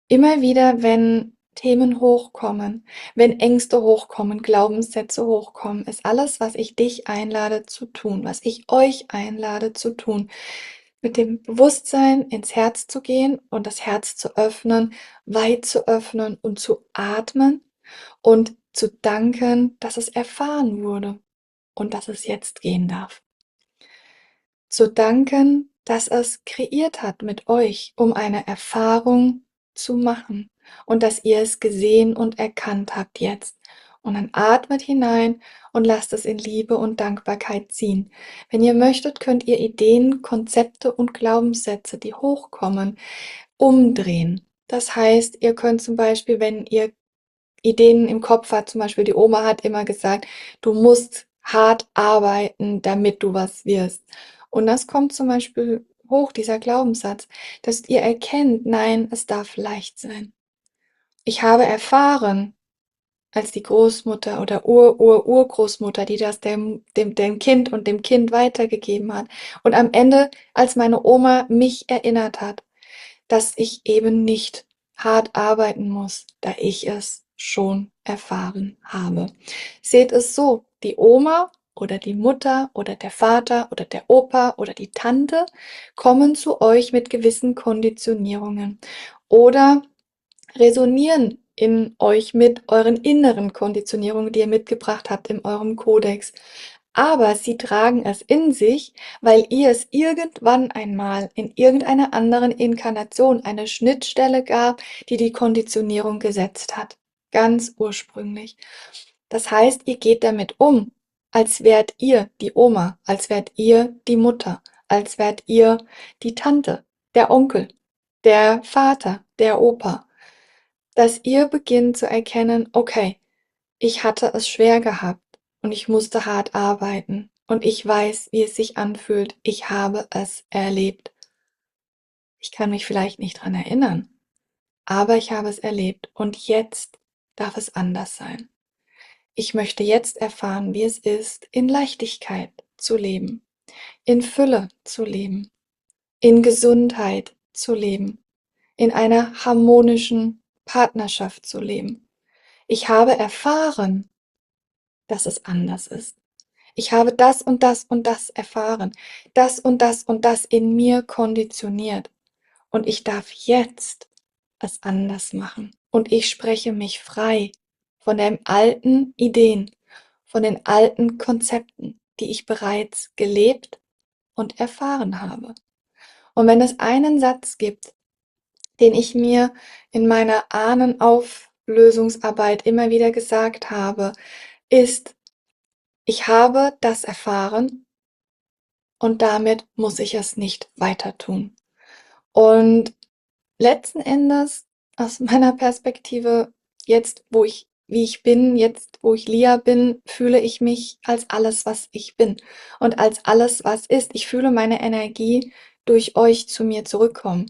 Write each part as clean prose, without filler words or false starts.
Immer wieder, wenn Themen hochkommen, wenn Ängste hochkommen, Glaubenssätze hochkommen, ist alles, was ich dich einlade zu tun, was ich euch einlade zu tun, mit dem Bewusstsein ins Herz zu gehen und das Herz zu öffnen, weit zu öffnen und zu atmen und zu danken, dass es erfahren wurde und dass es jetzt gehen darf. Zu danken, dass es kreiert hat mit euch, um eine Erfahrung zu machen und dass ihr es gesehen und erkannt habt jetzt. Und dann atmet hinein und lasst es in Liebe und Dankbarkeit ziehen. Wenn ihr möchtet, könnt ihr Ideen, Konzepte und Glaubenssätze, die hochkommen, umdrehen. Das heißt, ihr könnt zum Beispiel, wenn ihr Ideen im Kopf habt, zum Beispiel die Oma hat immer gesagt, du musst hart arbeiten, damit du was wirst. Und das kommt zum Beispiel hoch, dieser Glaubenssatz, dass ihr erkennt, nein, es darf leicht sein. Ich habe erfahren, als die Großmutter oder Urgroßmutter, die das dem Kind und dem Kind weitergegeben hat. Und am Ende, als meine Oma mich erinnert hat, dass ich eben nicht hart arbeiten muss, da ich es schon erfahren habe. Seht es so, die Oma oder die Mutter oder der Vater oder der Opa oder die Tante kommen zu euch mit gewissen Konditionierungen oder resonieren in euch mit euren inneren Konditionierungen, die ihr mitgebracht habt in eurem Kodex. Aber sie tragen es in sich, weil ihr es irgendwann einmal in irgendeiner anderen Inkarnation eine Schnittstelle gab, die die Konditionierung gesetzt hat. Ganz ursprünglich. Das heißt, ihr geht damit um, als wärt ihr die Oma, als wärt ihr die Mutter, als wärt ihr die Tante, der Onkel, der Vater, der Opa, dass ihr beginnt zu erkennen, okay, ich hatte es schwer gehabt und ich musste hart arbeiten und ich weiß, wie es sich anfühlt. Ich habe es erlebt. Ich kann mich vielleicht nicht dran erinnern, aber ich habe es erlebt und jetzt darf es anders sein. Ich möchte jetzt erfahren, wie es ist, in Leichtigkeit zu leben, in Fülle zu leben, in Gesundheit zu leben, in einer harmonischen Partnerschaft zu leben. Ich habe erfahren, dass es anders ist. Ich habe das und das und das erfahren, das und das in mir konditioniert. Und ich darf jetzt es anders machen. Und ich spreche mich frei von den alten Ideen, von den alten Konzepten, die ich bereits gelebt und erfahren habe. Und wenn es einen Satz gibt, den ich mir in meiner Ahnenauflösungsarbeit immer wieder gesagt habe, ist: Ich habe das erfahren und damit muss ich es nicht weiter tun. Und letzten Endes, aus meiner Perspektive, jetzt, wo ich wie ich bin, jetzt, wo ich Lia bin, fühle ich mich als alles, was ich bin und als alles, was ist. Ich fühle meine Energie durch euch zu mir zurückkommen.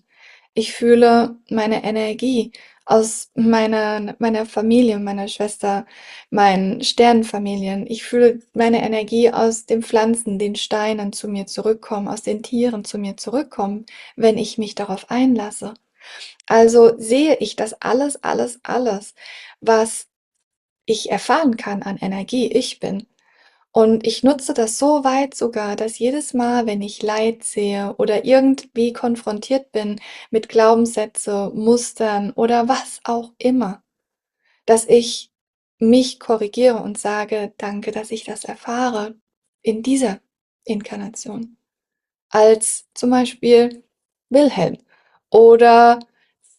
Ich fühle meine Energie aus meiner Familie, meiner Schwester, meinen Sternenfamilien. Ich fühle meine Energie aus den Pflanzen, den Steinen zu mir zurückkommen, aus den Tieren zu mir zurückkommen, wenn ich mich darauf einlasse. Also sehe ich, dass alles, was ich erfahren kann an Energie, ich bin. Und ich nutze das so weit sogar, dass jedes Mal, wenn ich Leid sehe oder irgendwie konfrontiert bin mit Glaubenssätze, Mustern oder was auch immer, dass ich mich korrigiere und sage, danke, dass ich das erfahre in dieser Inkarnation. Als zum Beispiel Wilhelm oder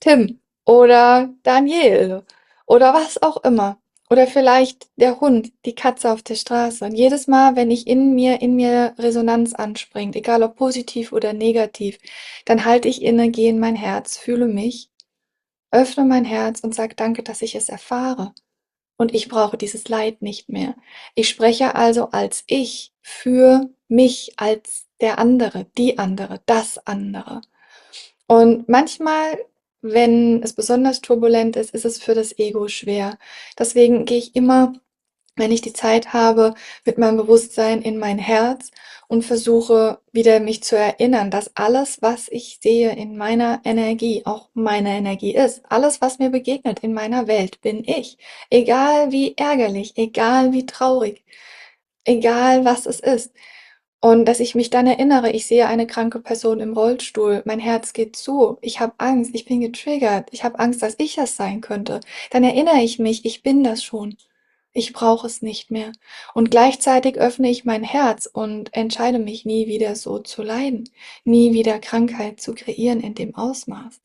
Tim oder Daniel oder was auch immer. Oder vielleicht der Hund, die Katze auf der Straße. Und jedes Mal, wenn ich in mir Resonanz anspringt, egal ob positiv oder negativ, dann halte ich inne, gehe in mein Herz, fühle mich, öffne mein Herz und sage danke, dass ich es erfahre. Und ich brauche dieses Leid nicht mehr. Ich spreche also als ich für mich, als der andere, die andere, das andere. Und manchmal, wenn es besonders turbulent ist, ist es für das Ego schwer. Deswegen gehe ich immer wenn ich die Zeit habe, mit meinem Bewusstsein in mein Herz und versuche wieder mich zu erinnern, dass alles, was ich sehe in meiner Energie, auch meine Energie ist. Alles, was mir begegnet in meiner Welt, bin ich. Egal wie ärgerlich, egal wie traurig, egal was es ist. Und dass ich mich dann erinnere, ich sehe eine kranke Person im Rollstuhl, mein Herz geht zu, ich habe Angst, ich bin getriggert, ich habe Angst, dass ich das sein könnte. Dann erinnere ich mich, ich bin das schon. Ich brauche es nicht mehr. Und gleichzeitig öffne ich mein Herz und entscheide mich, nie wieder so zu leiden, nie wieder Krankheit zu kreieren in dem Ausmaß,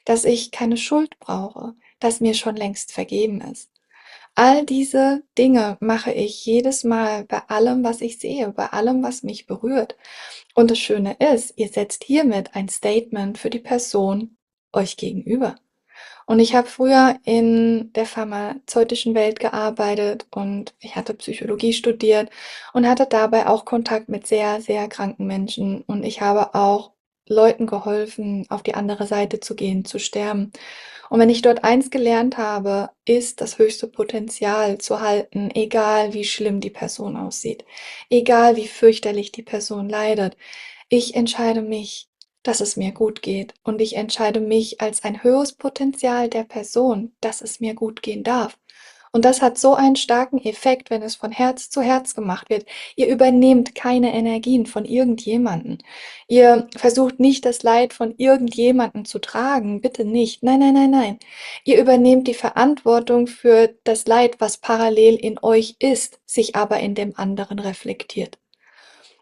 dass ich keine Schuld brauche, dass mir schon längst vergeben ist. All diese Dinge mache ich jedes Mal bei allem, was ich sehe, bei allem, was mich berührt. Und das Schöne ist, ihr setzt hiermit ein Statement für die Person euch gegenüber. Und ich habe früher in der pharmazeutischen Welt gearbeitet und ich hatte Psychologie studiert und hatte dabei auch Kontakt mit sehr, sehr kranken Menschen. Und ich habe auch Leuten geholfen, auf die andere Seite zu gehen, zu sterben. Und wenn ich dort eins gelernt habe, ist das höchste Potenzial zu halten, egal wie schlimm die Person aussieht, egal wie fürchterlich die Person leidet. Ich entscheide mich, dass es mir gut geht. Und ich entscheide mich als ein höheres Potenzial der Person, dass es mir gut gehen darf. Und das hat so einen starken Effekt, wenn es von Herz zu Herz gemacht wird. Ihr übernehmt keine Energien von irgendjemanden. Ihr versucht nicht, das Leid von irgendjemanden zu tragen. Bitte nicht. Nein, nein, nein, nein. Ihr übernehmt die Verantwortung für das Leid, was parallel in euch ist, sich aber in dem anderen reflektiert.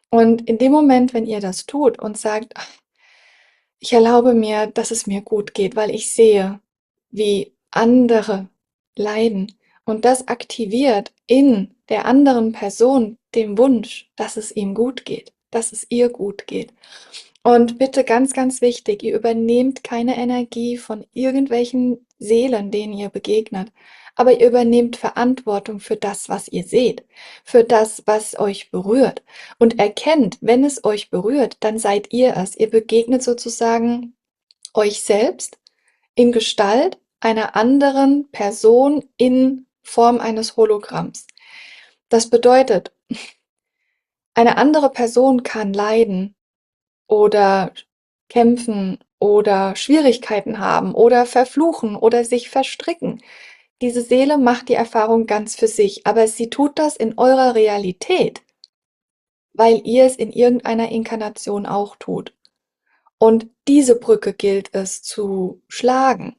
Und in dem Moment, wenn ihr das tut und sagt, ich erlaube mir, dass es mir gut geht, weil ich sehe, wie andere leiden. Und das aktiviert in der anderen Person den Wunsch, dass es ihm gut geht, dass es ihr gut geht. Und bitte ganz, ganz wichtig, ihr übernehmt keine Energie von irgendwelchen Seelen, denen ihr begegnet, aber ihr übernehmt Verantwortung für das, was ihr seht, für das, was euch berührt. Und erkennt, wenn es euch berührt, dann seid ihr es. Ihr begegnet sozusagen euch selbst in Gestalt einer anderen Person in Form eines Hologramms. Das bedeutet, eine andere Person kann leiden oder kämpfen oder Schwierigkeiten haben oder verfluchen oder sich verstricken. Diese Seele macht die Erfahrung ganz für sich, aber sie tut das in eurer Realität, weil ihr es in irgendeiner Inkarnation auch tut. Und diese Brücke gilt es zu schlagen.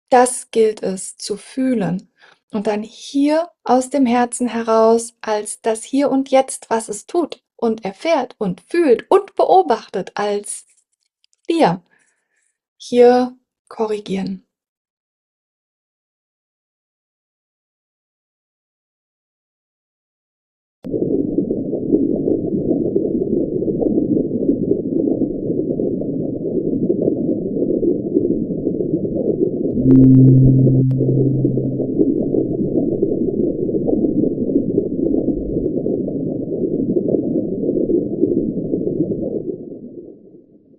Das gilt es zu fühlen. Und dann hier aus dem Herzen heraus als das Hier und Jetzt, was es tut und erfährt und fühlt und beobachtet, als wir hier korrigieren.